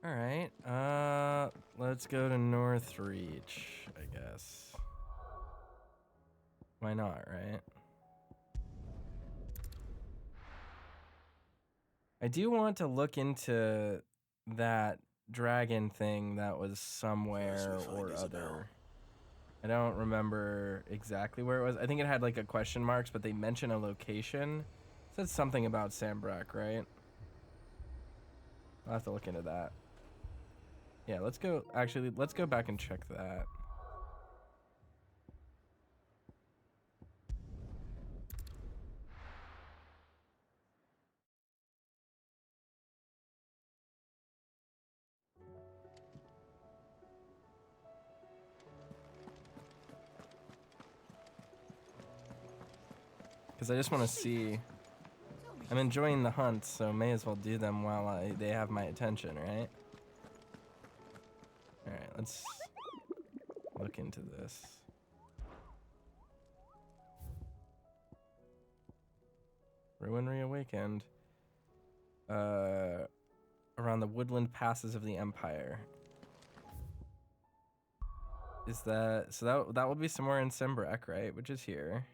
All right. Let's go to Northreach, I guess. Why not, right? I do want to look into that dragon thing that was somewhere or other. I don't remember exactly where it was. I think it had like a question marks, but they mention a location. It said something about Sambrek, right? I'll have to look into that. Yeah, let's go. Actually, let's go back and check that. Because I just want to see. I'm enjoying the hunts, so may as well do them while they have my attention, right? Alright, let's look into this. Ruin Reawakened. Around the woodland passes of the Empire. Is that... So that will be somewhere in Sambrek, right? Which is here.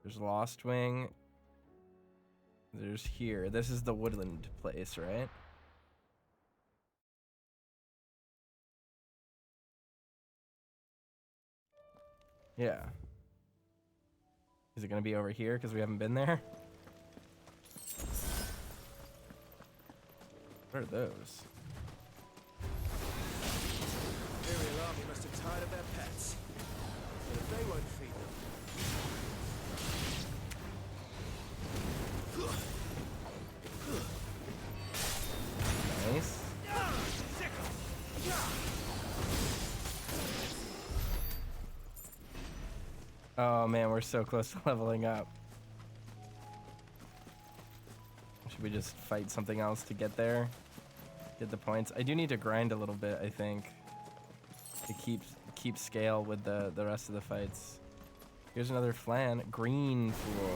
There's Lost Wing. There's here. This is the woodland place, right? Yeah. Is it going to be over here because we haven't been there? What are those? The Imperial army must have tired of their pets. But if they won't feed them... Nice. Oh man, we're so close to leveling up. Should we just fight something else to get there? Get the points. I do need to grind a little bit, I think, to keep scale with the rest of the fights. Here's another flan. Green Fool.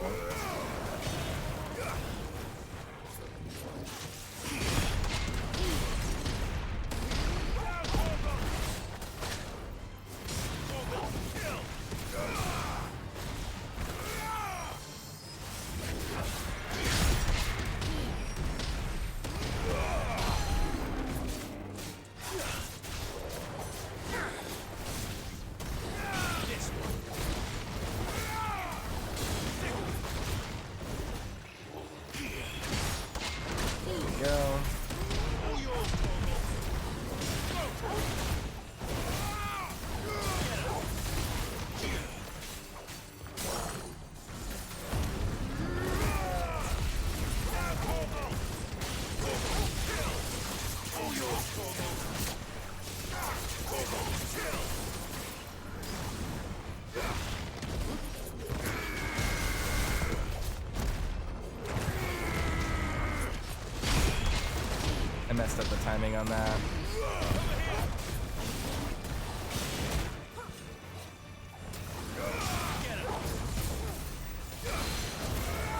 I messed up the timing on that.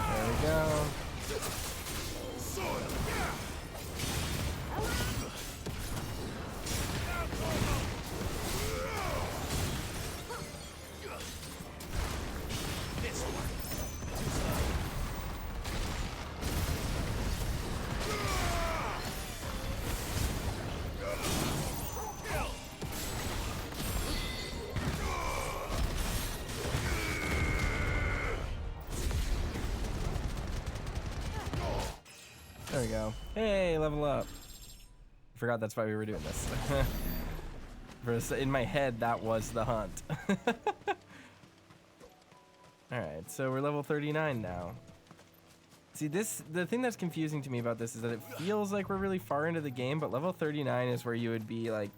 There we go. There we go. Hey, level up. I forgot that's why we were doing this. In my head, that was the hunt. Alright, so we're level 39 now. See, the thing that's confusing to me about this is that it feels like we're really far into the game, but level 39 is where you would be like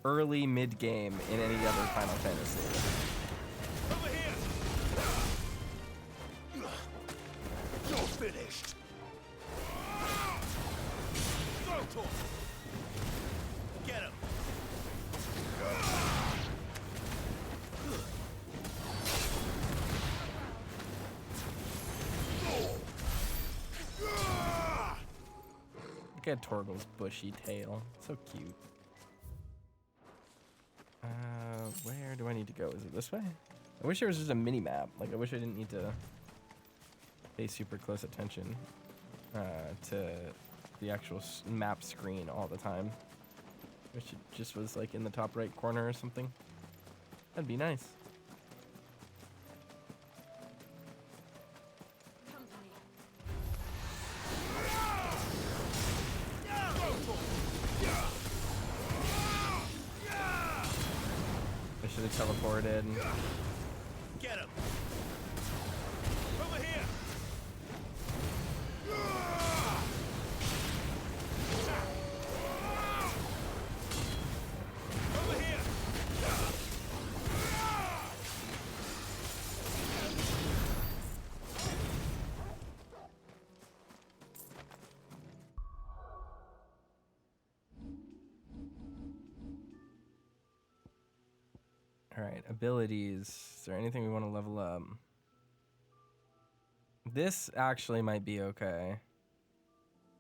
early mid-game in any other Final Fantasy. Over here! You're finished! Get him! at Torgal's bushy tail. So cute. Where do I need to go? Is it this way? I wish there was just a mini map. Like, I wish I didn't need to pay super close attention to the actual map screen all the time. Wish it just was like in the top right corner or something. That'd be nice. I should have teleported. Get him! Over here! Over here! All right, abilities. Is there anything we want to level up? This actually might be okay.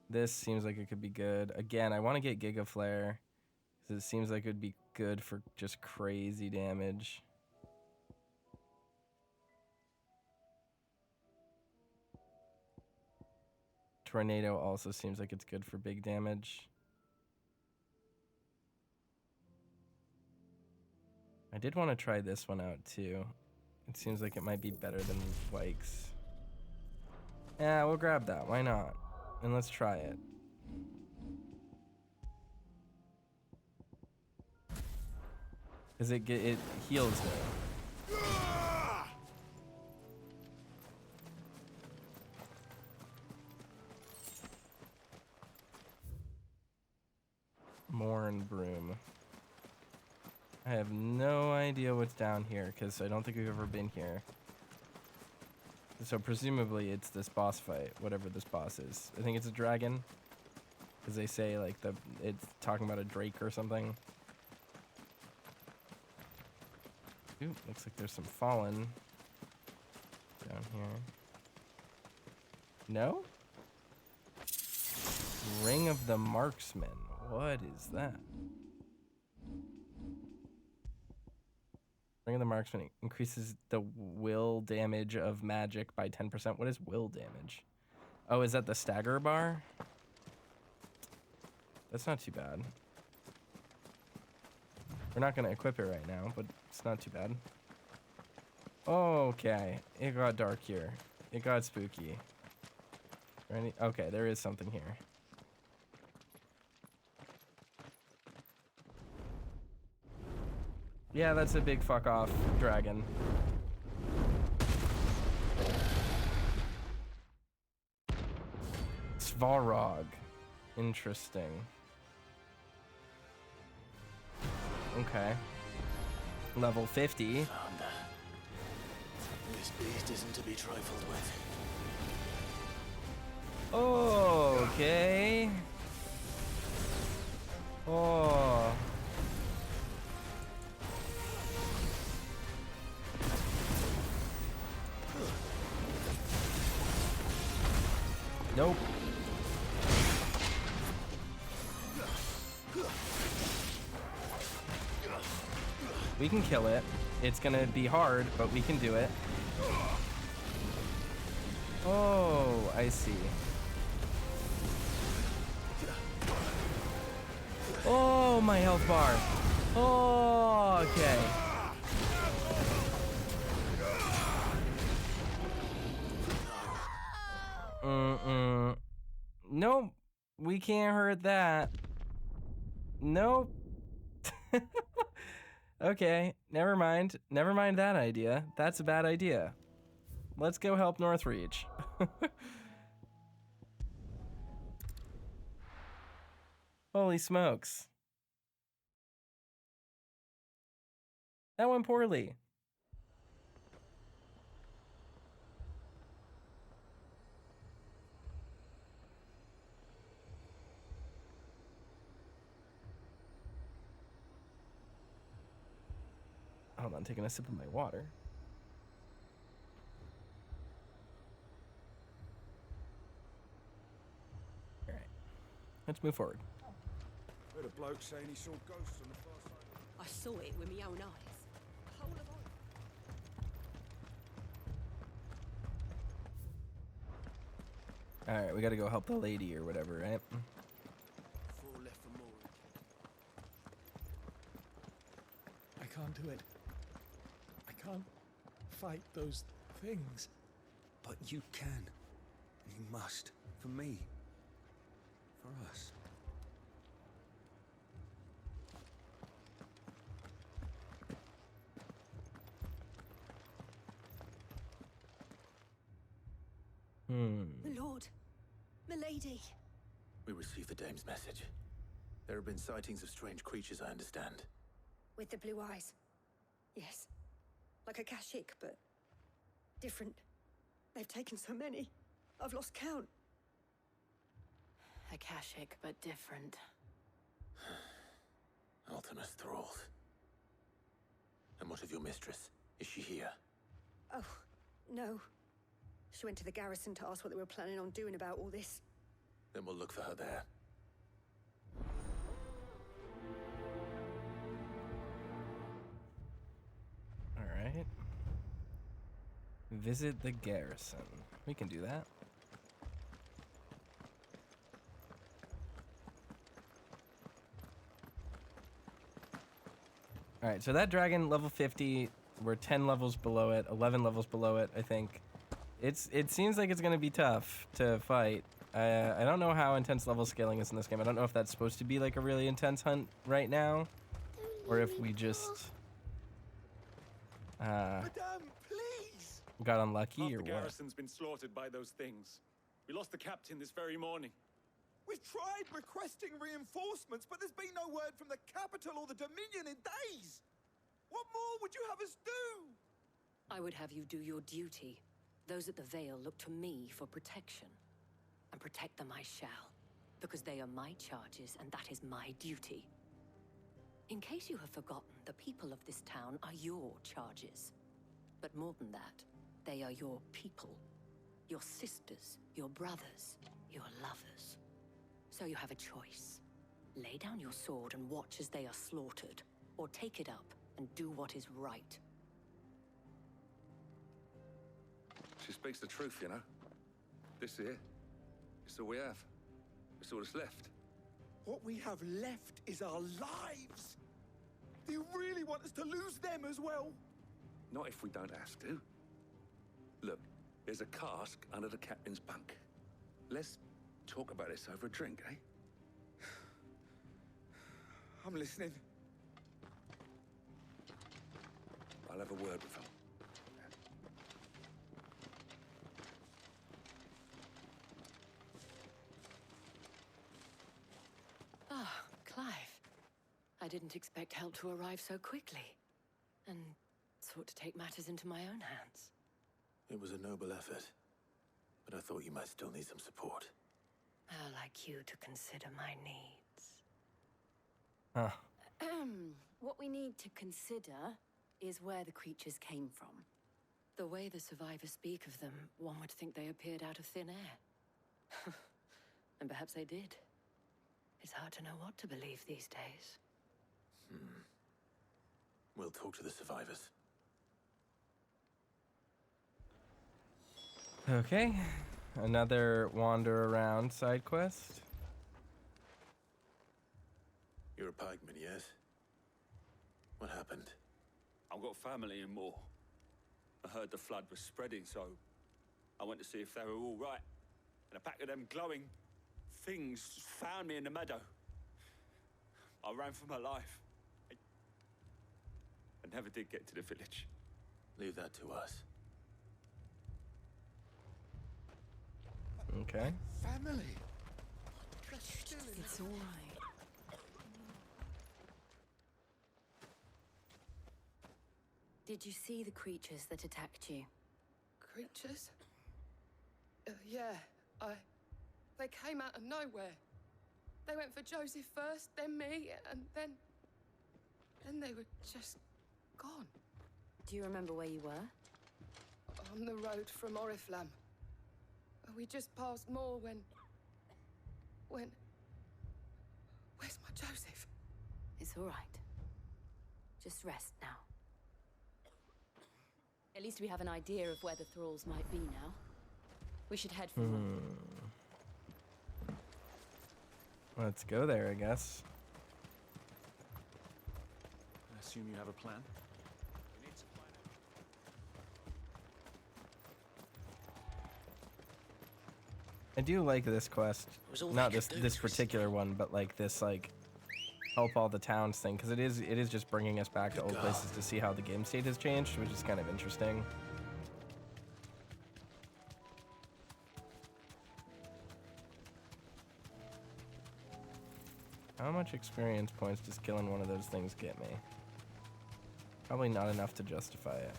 This seems like it could be good. Again, I want to get Giga Flare because it seems like it would be good for just crazy damage. Tornado also seems like it's good for big damage. I did want to try this one out too. It seems like it might be better than Wyke's. Yeah, we'll grab that. Why not? And let's try it. Cause it heals it. Morn Broom. I have no idea what's down here because I don't think we've ever been here. So presumably it's this boss fight, whatever this boss is. I think it's a dragon. Because they say like it's talking about a drake or something. Ooh, looks like there's some fallen down here. No? Ring of the Marksman. What is that? Ring of the Marksman increases the will damage of magic by 10%. What is will damage? Oh, is that the stagger bar? That's not too bad. We're not going to equip it right now, but it's not too bad. Okay, it got dark here. It got spooky. Okay, there is something here. Yeah, that's a big fuck off dragon. Svarog. Interesting. Okay. Level 50. Found her. This beast isn't to be trifled with. Okay. Oh. Nope. We can kill it. It's gonna be hard, but we can do it. Oh, I see. Oh, my health bar. Oh, okay. Nope. We can't hurt that. Nope. Okay, never mind. Never mind that idea. That's a bad idea. Let's go help Northreach. Holy smokes. That went poorly. Hold on, taking a sip of my water. All right. let's move forward. Heard a bloke saying he saw ghosts on the far side of I saw it with my own eyes. The whole of All right, we got to go help the lady or whatever, right? four left for more. I can't do it. I can't fight those things. But you can. And you must. For me. For us. My lord. Malady. We received the dame's message. There have been sightings of strange creatures, I understand. With the blue eyes. Yes. Like a Kashik, but different. They've taken so many. I've lost count. A Kashik, but different. Ultimus thralls. And what of your mistress? Is she here? Oh, no. She went to the garrison to ask what they were planning on doing about all this. Then we'll look for her there. All right. Visit the garrison. We can do that. All right, so that dragon, level 50, we're 10 levels below it, 11 levels below it, I think. It seems like it's going to be tough to fight. I don't know how intense level scaling is in this game. I don't know if that's supposed to be like a really intense hunt right now, or if we just Madame, please! got unlucky Half or the what. garrison's been slaughtered by those things. We lost the captain this very morning. We've tried requesting reinforcements, but there's been no word from the capital or the Dominion in days. What more would you have us do? I would have you do your duty. Those at the Vale look to me for protection. And protect them I shall, because they are my charges and that is my duty. In case you have forgotten, the people of this town are your charges. But more than that, they are your people. Your sisters, your brothers, your lovers. So you have a choice. Lay down your sword and watch as they are slaughtered, or take it up and do what is right. She speaks the truth, you know. This here, it's all we have. It's all that's left. What we have left is our lives. Do you really want us to lose them as well? Not if we don't have to. Look, there's a cask under the captain's bunk. Let's talk about this over a drink, eh? I'm listening. I'll have a word with him. Ah, Clive. I didn't expect help to arrive so quickly. And sought to take matters into my own hands. It was a noble effort. But I thought you might still need some support. How like you to consider my needs. Huh. What we need to consider is where the creatures came from. The way the survivors speak of them, one would think they appeared out of thin air. And perhaps they did. It's hard to know what to believe these days. We'll talk to the survivors. Okay, another wander around side quest. You're a pikeman, yes? What happened? I've got family in Moor. I heard the flood was spreading, so I went to see if they were all right. And a pack of them glowing things just found me in the meadow. I ran for my life. I never did get to the village. Leave that to us. Okay. Family. It's all right. Did you see the creatures that attacked you? Creatures? Yeah, they came out of nowhere. They went for Joseph first, then me, and then they were just gone. Do you remember where you were? On the road from Oriflamme. We just passed Moor when... Joseph. It's all right. Just rest now. At least we have an idea of where the thralls might be now. We should head for them. Let's go there, I guess. I assume you have a plan? I do like this quest. Not this particular one, but like this like help all the towns thing, because it is just bringing us back to old places to see how the game state has changed, which is kind of interesting. How much experience points does killing one of those things get me? Probably not enough to justify it.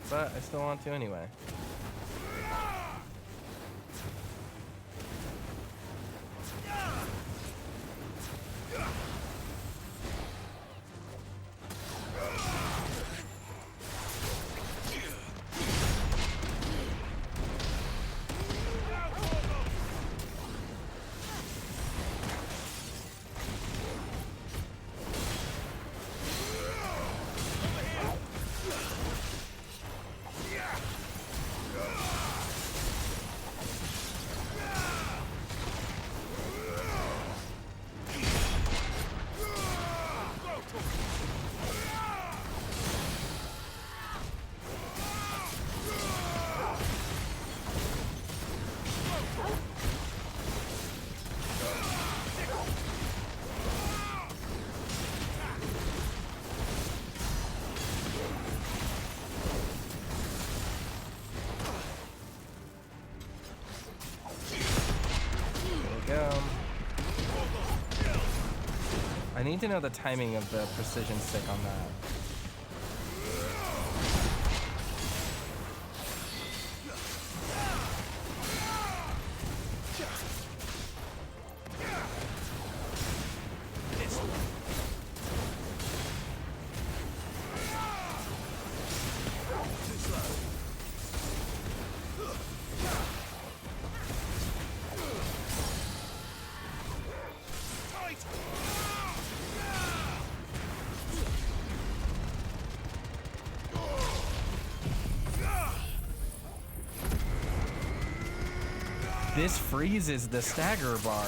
But I still want to anyway. I need to know the timing of the precision stick on that. This freezes the stagger bar.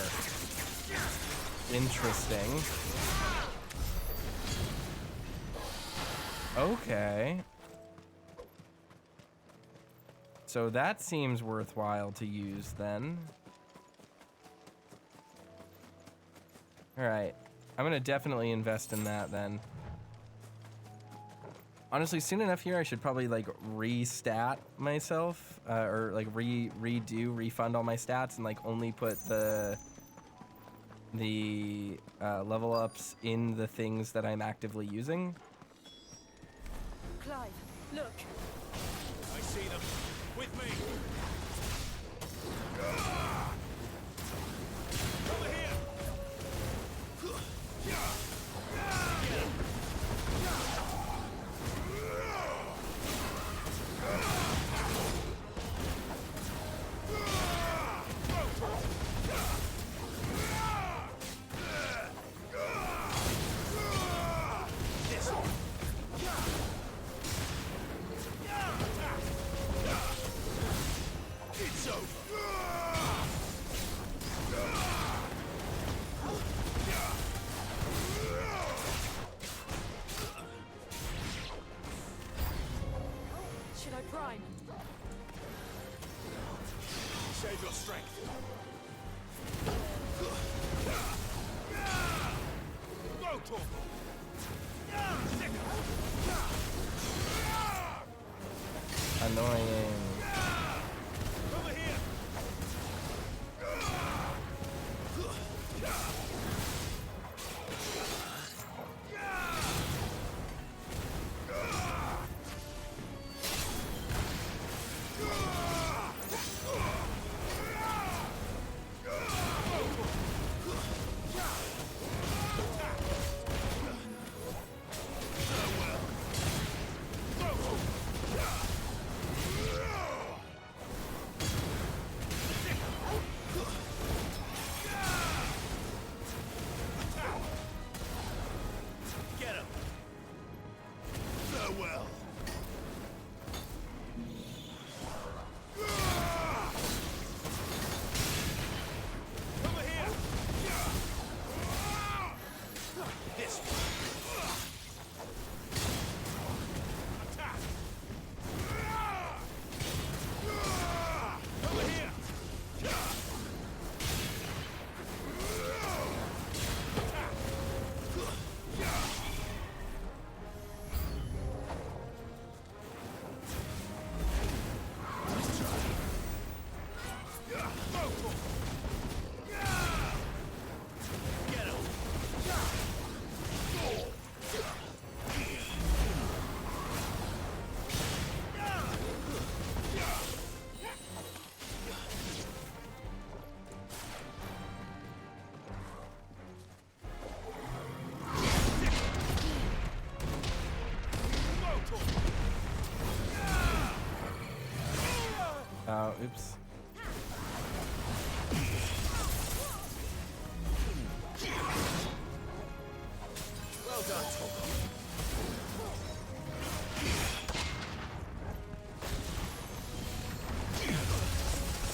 Interesting. Okay. So that seems worthwhile to use then. All right. I'm gonna definitely invest in that then. Honestly, soon enough here, I should probably like restat myself, or like refund all my stats, and like only put the level ups in the things that I'm actively using. Clive, look. I see them. With me. Over here. Should I prime? Save your strength. Annoying. Over here. Oops. Well done, Chocobos.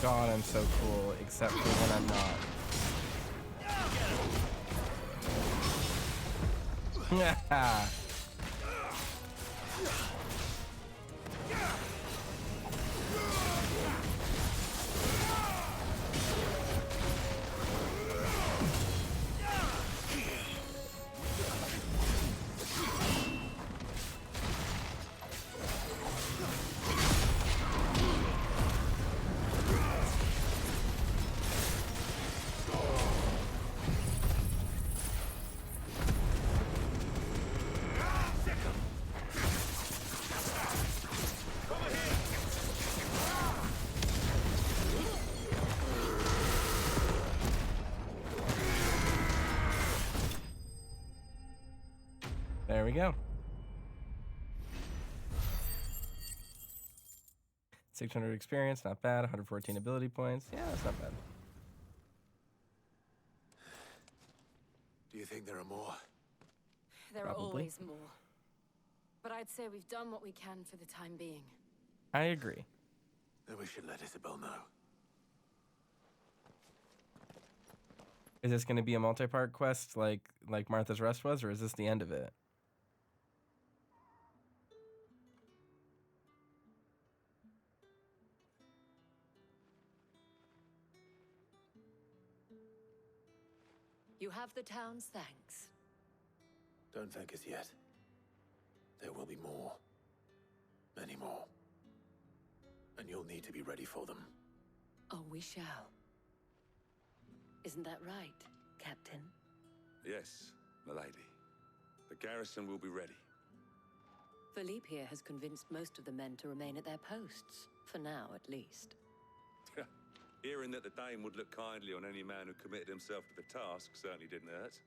God, I'm so cool, except for when I'm not. Yeah. There we go. 600 experience, not bad. 114 ability points. Yeah, that's not bad. Do you think there are more? There are Probably. always more. But I'd say we've done what we can for the time being. I agree. Then we should let Isabel know. Is this going to be a multi-part quest like Martha's Rest was, or is this the end of it? You have the town's thanks. Don't thank us yet. There will be more. Many more. And you'll need to be ready for them. Oh, we shall. Isn't that right, Captain? Yes, milady. The garrison will be ready. Philippe here has convinced most of the men to remain at their posts. For now, at least. Hearing that the Dame would look kindly on any man who committed himself to the task certainly didn't hurt.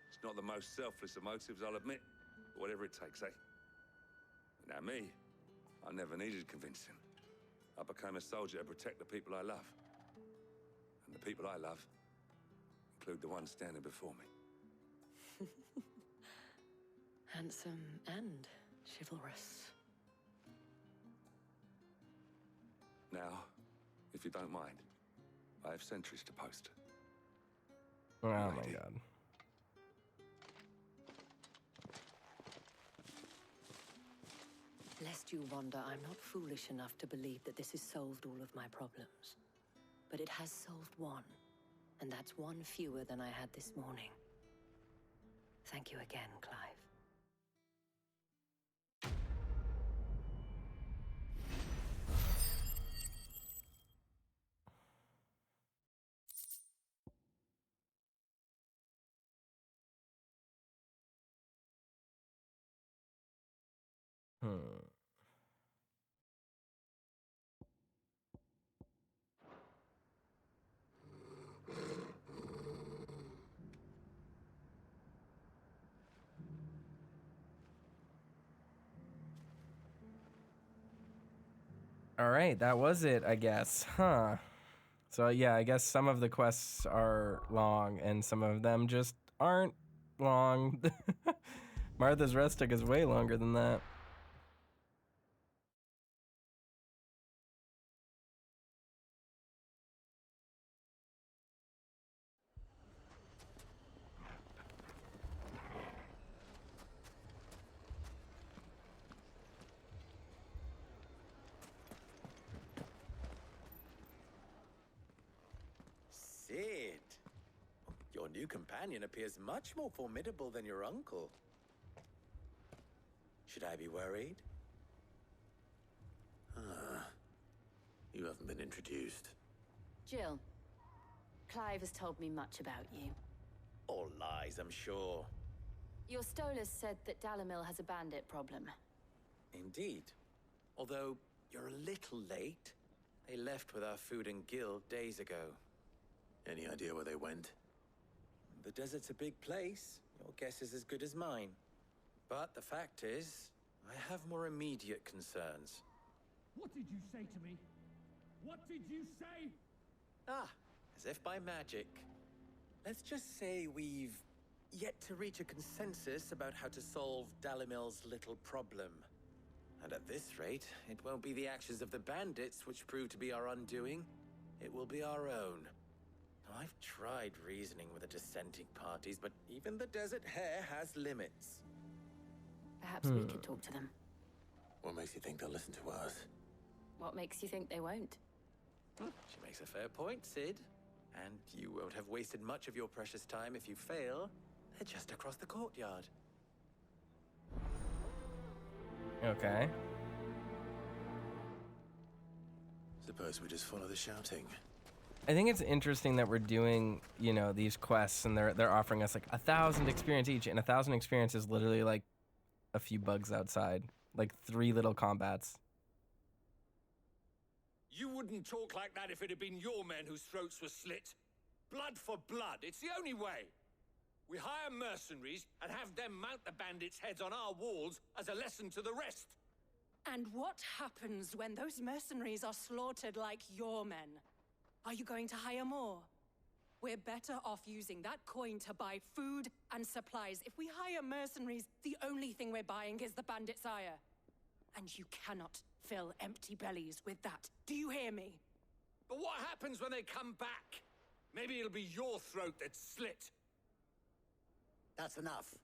It's not the most selfless of motives, I'll admit. But whatever it takes, eh? Now me, I never needed convincing. I became a soldier to protect the people I love. And the people I love include the ones standing before me. Handsome and chivalrous. Now, if you don't mind, I have sentries to post. Oh my Lady. god. Lest you wonder, I'm not foolish enough to believe that this has solved all of my problems. But it has solved one, and that's one fewer than I had this morning. Thank you again, Clive. All right, that was it, I guess. Huh. So yeah, I guess some of the quests are long and some of them just aren't long. Martha's Rest took us way longer than that. Sid! Your new companion appears much more formidable than your uncle. Should I be worried? You haven't been introduced. Jill, Clive has told me much about you. All lies, I'm sure. Your Stolas said that Dalamil has a bandit problem. Indeed. Although, you're a little late. They left with our food and guild days ago. Any idea where they went? The desert's a big place. Your guess is as good as mine. But the fact is, I have more immediate concerns. What did you say to me? What did you say? Ah, as if by magic. Let's just say we've yet to reach a consensus about how to solve Dalimil's little problem. And at this rate, it won't be the actions of the bandits which prove to be our undoing. It will be our own. I've tried reasoning with the dissenting parties, but even the Desert Hare has limits. Perhaps we could talk to them. What makes you think they'll listen to us? What makes you think they won't? She makes a fair point, Sid. And you won't have wasted much of your precious time if you fail. They're just across the courtyard. Okay. Suppose we just follow the shouting. I think it's interesting that we're doing, you know, these quests and they're offering us like 1,000 experience each, and 1,000 experience is literally like a few bugs outside, like 3 little combats. You wouldn't talk like that if it had been your men whose throats were slit. Blood for blood, it's the only way. We hire mercenaries and have them mount the bandits' heads on our walls as a lesson to the rest. And what happens when those mercenaries are slaughtered like your men? Are you going to hire more? We're better off using that coin to buy food and supplies. If we hire mercenaries, the only thing we're buying is the bandits' ire. And you cannot fill empty bellies with that. Do you hear me? But what happens when they come back? Maybe it'll be your throat that's slit. That's enough.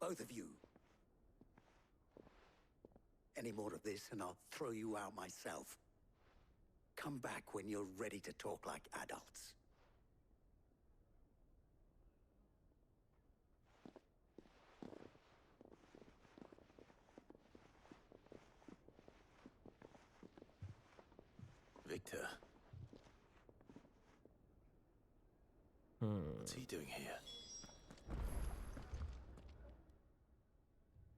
Both of you. Any more of this and I'll throw you out myself. Come back when you're ready to talk like adults. Victor. What's he doing here?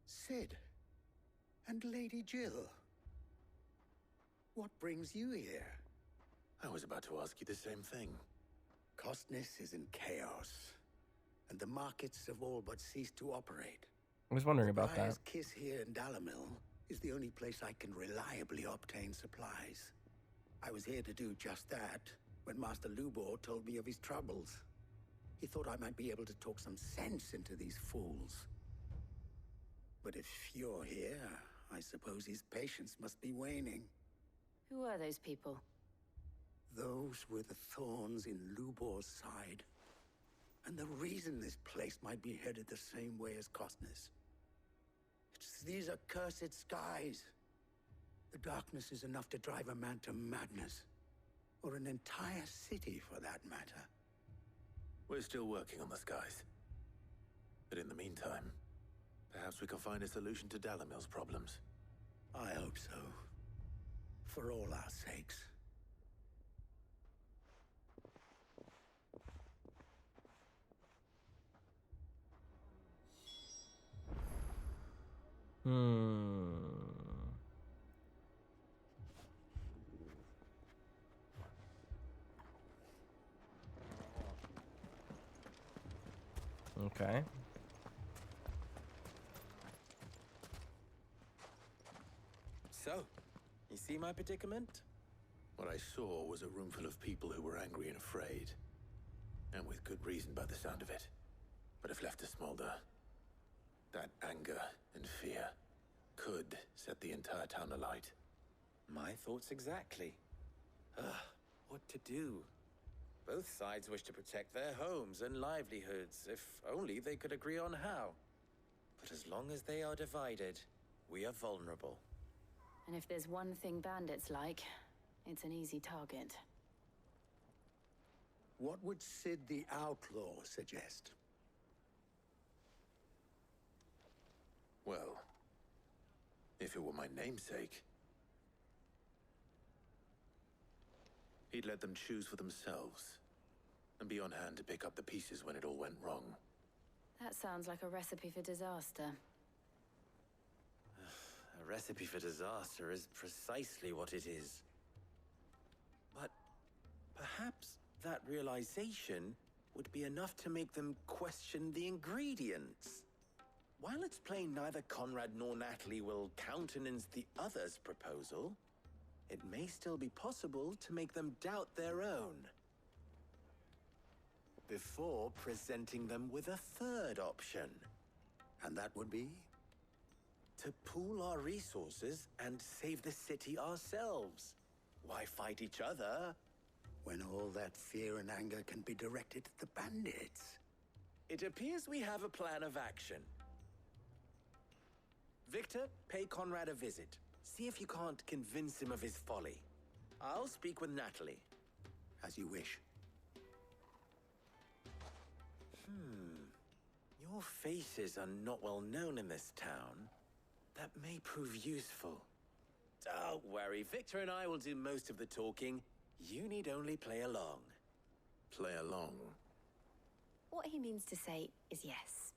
Sid. And Lady Jill. What brings you here? I was about to ask you the same thing. Costness is in chaos, and the markets have all but ceased to operate. I was wondering about that. Briar's Kiss here in Dalimil is the only place I can reliably obtain supplies. I was here to do just that when Master Lubor told me of his troubles. He thought I might be able to talk some sense into these fools. But if you're here, I suppose his patience must be waning. Who are those people? Those were the thorns in Lubor's side. And the reason this place might be headed the same way as Costness. It's these accursed skies. The darkness is enough to drive a man to madness. Or an entire city, for that matter. We're still working on the skies. But in the meantime, perhaps we can find a solution to Dalimil's problems. I hope so. For all our sakes. Okay. So, you see my predicament? What I saw was a room full of people who were angry and afraid. And with good reason by the sound of it. But if left to smolder, that anger and fear could set the entire town alight. My thoughts exactly. What to do? Both sides wish to protect their homes and livelihoods, if only they could agree on how. But as long as they are divided, we are vulnerable. And if there's one thing bandits like, it's an easy target. What would Sid the Outlaw suggest? Well, if it were my namesake, he'd let them choose for themselves and be on hand to pick up the pieces when it all went wrong. That sounds like a recipe for disaster. A recipe for disaster is precisely what it is. But perhaps that realization would be enough to make them question the ingredients. While it's plain neither Conrad nor Natalie will countenance the other's proposal, it may still be possible to make them doubt their own. Before presenting them with a third option. And that would be? To pool our resources and save the city ourselves. Why fight each other? When all that fear and anger can be directed at the bandits. It appears we have a plan of action. Victor, pay Conrad a visit. See if you can't convince him of his folly. I'll speak with Natalie. As you wish. Your faces are not well known in this town. That may prove useful. Don't worry, Victor and I will do most of the talking. You need only play along. Play along? What he means to say is yes.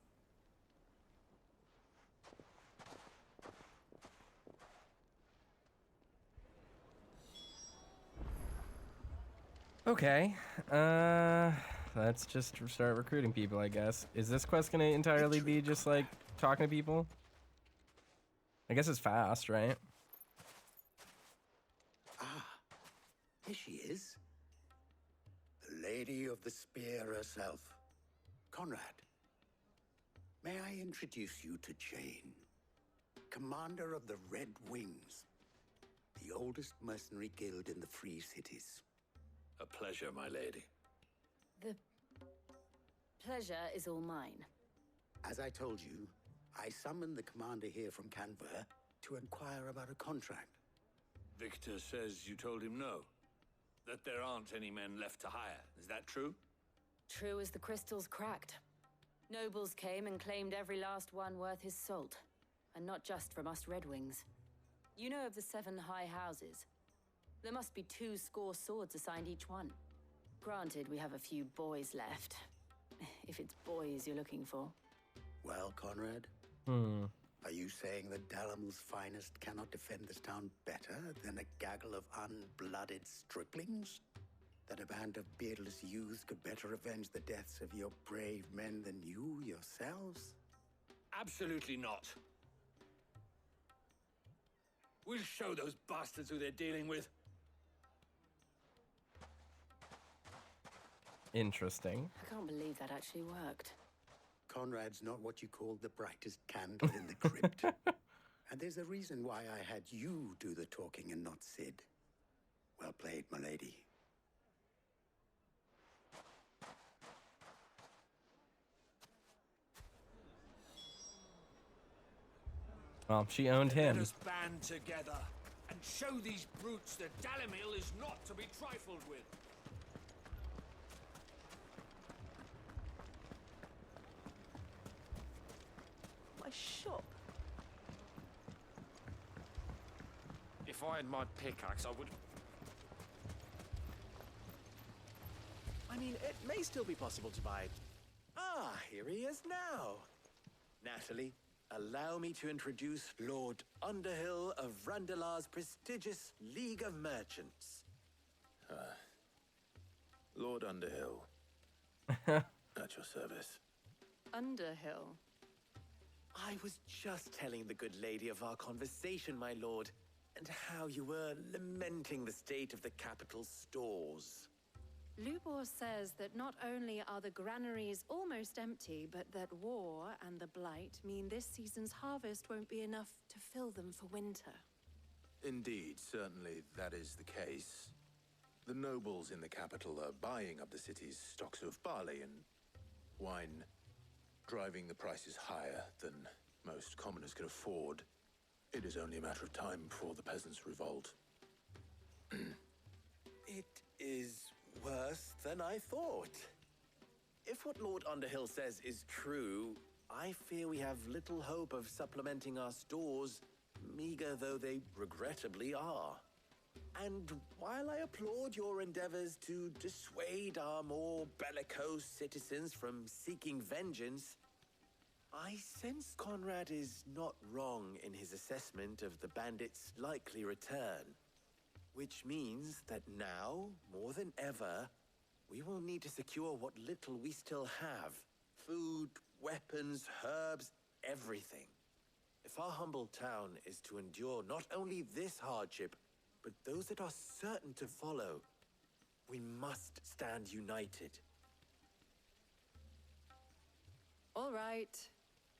Okay. Let's just start recruiting people, I guess. Is this quest gonna entirely be just like talking to people? I guess it's fast, right? Ah, here she is. The Lady of the Spear herself. Conrad, may I introduce you to Jane, commander of the Red Wings, the oldest mercenary guild in the Free Cities. A pleasure, my lady. The pleasure is all mine. As I told you, I summoned the commander here from Canberra to inquire about a contract. Victor says you told him no. That there aren't any men left to hire. Is that true? True as the crystals cracked. Nobles came and claimed every last one worth his salt. And not just from us Red Wings. You know of the 7 high houses. There must be 2 swords assigned each one. Granted, we have a few boys left. If it's boys you're looking for. Well, Conrad? Are you saying that Dalamul's finest cannot defend this town better than a gaggle of unblooded striplings? That a band of beardless youths could better avenge the deaths of your brave men than you yourselves? Absolutely not. We'll show those bastards who they're dealing with. Interesting. I can't believe that actually worked. Conrad's not what you call the brightest candle in the crypt. And there's a reason why I had you do the talking and not Sid. Well played, malady. Well, she owned him. Let us band together and show these brutes that Dalamil is not to be trifled with. My shop. If I had my pickaxe, I would. I mean, it may still be possible to buy. Ah, here he is now. Natalie, allow me to introduce Lord Underhill of Randalar's prestigious League of Merchants. Lord Underhill. At your service. Underhill. I was just telling the good lady of our conversation, my lord, and how you were lamenting the state of the capital's stores. Lubor says that not only are the granaries almost empty, but that war and the Blight mean this season's harvest won't be enough to fill them for winter. Indeed, certainly that is the case. The nobles in the capital are buying up the city's stocks of barley and wine, driving the prices higher than most commoners can afford. It is only a matter of time before the peasants revolt. It is worse than I thought. If what Lord Underhill says is true, I fear we have little hope of supplementing our stores, meager though they regrettably are. And while I applaud your endeavors to dissuade our more bellicose citizens from seeking vengeance, I sense Conrad is not wrong in his assessment of the bandits' likely return. Which means that now, more than ever, we will need to secure what little we still have. Food, weapons, herbs, everything. If our humble town is to endure not only this hardship, but those that are certain to follow. We must stand united. All right.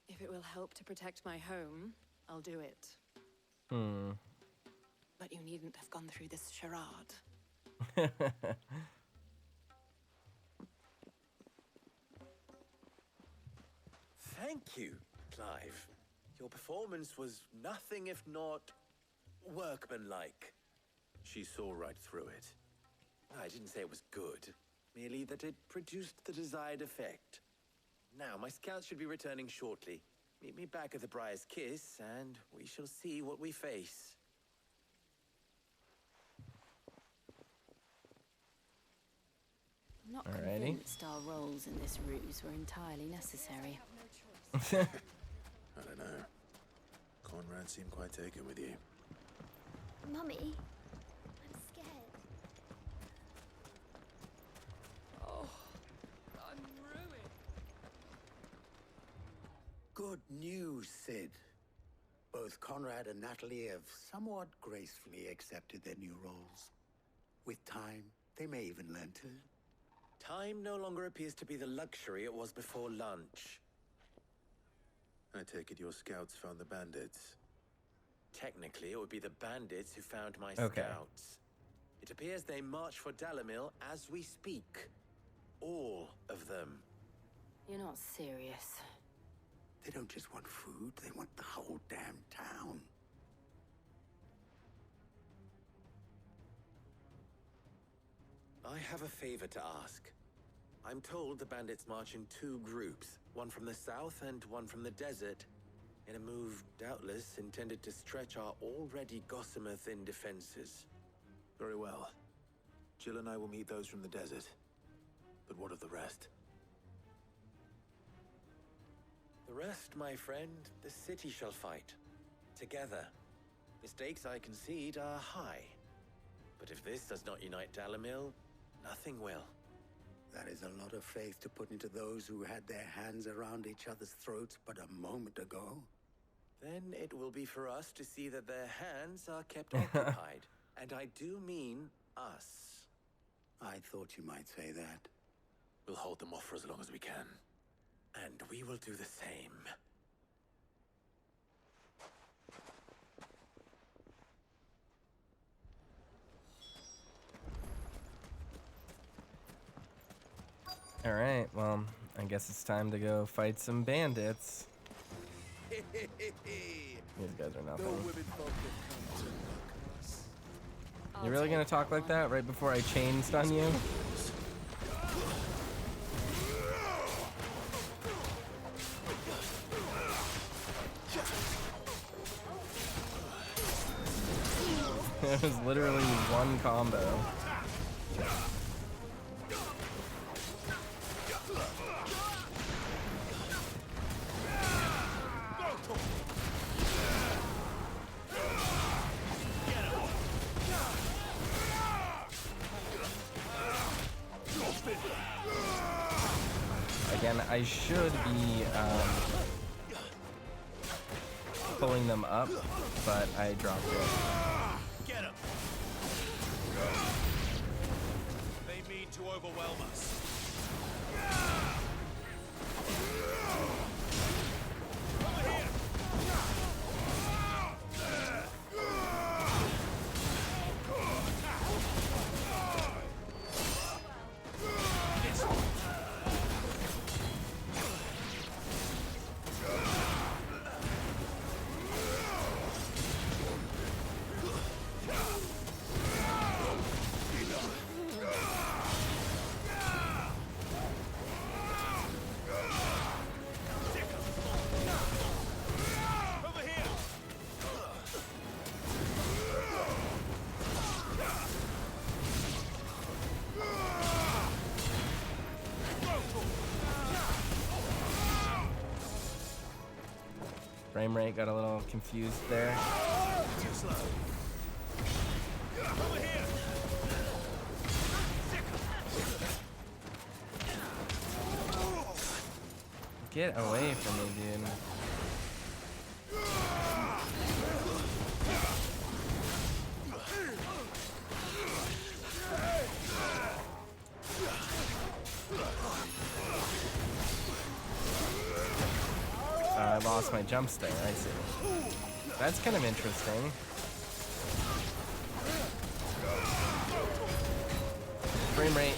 If it will help to protect my home, I'll do it. But you needn't have gone through this charade. Thank you, Clive. Your performance was nothing if not workmanlike. She saw right through it. I didn't say it was good, merely that it produced the desired effect. Now, my scouts should be returning shortly. Meet me back at the Briar's Kiss, and we shall see what we face. Not Alrighty. convinced our roles in this ruse were entirely necessary. I don't know. Conrad seemed quite taken with you. Mummy, I'm scared. Oh, I'm ruined. Good news, Sid. Both Conrad and Natalie have somewhat gracefully accepted their new roles. With time, they may even learn to. Time no longer appears to be the luxury it was before lunch. I take it your scouts found the bandits. Technically, it would be the bandits who found my Okay. scouts. It appears they march for Dalamil as we speak. All of them. You're not serious. They don't just want food, they want the whole damn town. I have a favor to ask. I'm told the bandits march in two groups, one from the south and one from the desert, in a move doubtless intended to stretch our already gossamer-thin defenses. Very well. Jill and I will meet those from the desert. But what of the rest? The rest, my friend, the city shall fight. Together. The stakes, I concede, are high. But if this does not unite Dalamil, nothing will. That is a lot of faith to put into those who had their hands around each other's throats but a moment ago. Then it will be for us to see that their hands are kept occupied. And I do mean us. I thought you might say that. We'll hold them off for as long as we can. And we will do the same. All right, well, I guess it's time to go fight some bandits. These guys are nothing. You really gonna talk like that right before I chain stun you? It was literally one combo. Again, I should be pulling them up, but I dropped it. Get him! They mean to overwhelm us. Over here! Frame rate got a little confused there. Too slow. Over here! Get away from me, dude. I lost my jumps there. I see. That's kind of interesting. Frame rate.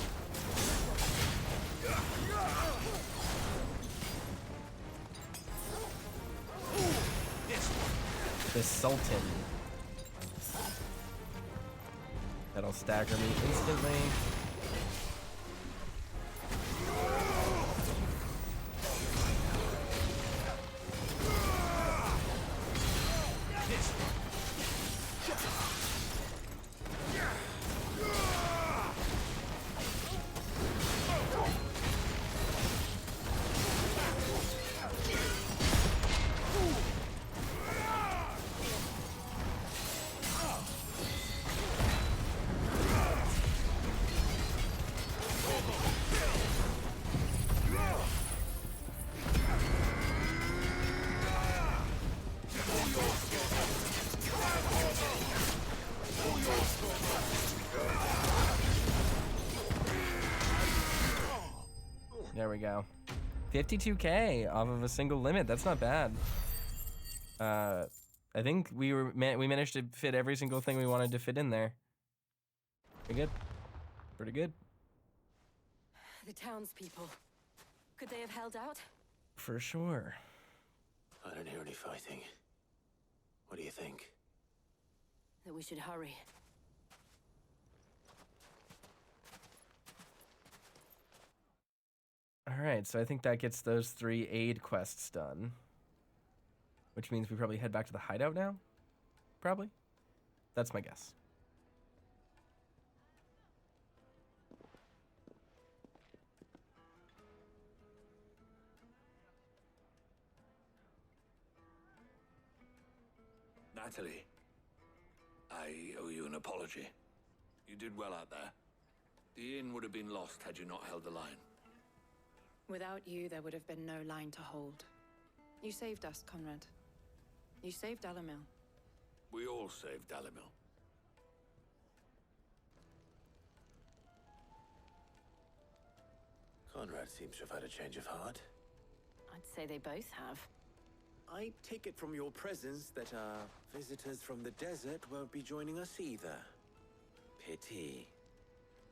The Sultan. That'll stagger me instantly. There we go. 52K off of a single limit. That's not bad. I think we managed to fit every single thing we wanted to fit in there. Pretty good. Pretty good. The townspeople. Could they have held out? For sure. I don't hear any fighting. What do you think? That we should hurry. Alright, so I think that gets those 3 aid quests done. Which means we probably head back to the hideout now? Probably. That's my guess. Natalie, I owe you an apology. You did well out there. The inn would have been lost had you not held the line. Without you, there would have been no line to hold. You saved us, Conrad. You saved Alamil. We all saved Alamil. Conrad seems to have had a change of heart. I'd say they both have. I take it from your presence that our visitors from the desert won't be joining us either. Pity.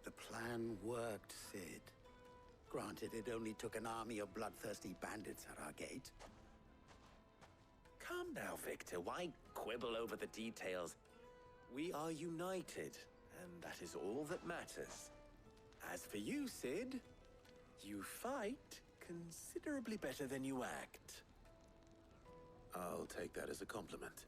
The plan worked, Sid. Granted, it only took an army of bloodthirsty bandits at our gate. Calm now, Victor. Why quibble over the details? We are united, and that is all that matters. As for you, Sid, you fight considerably better than you act. I'll take that as a compliment.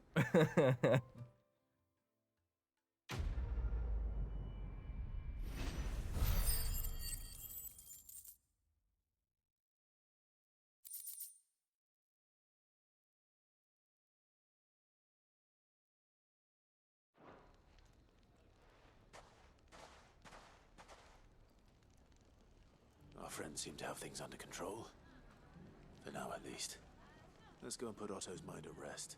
Our friends seem to have things under control. For now, at least. Let's go and put Otto's mind at rest.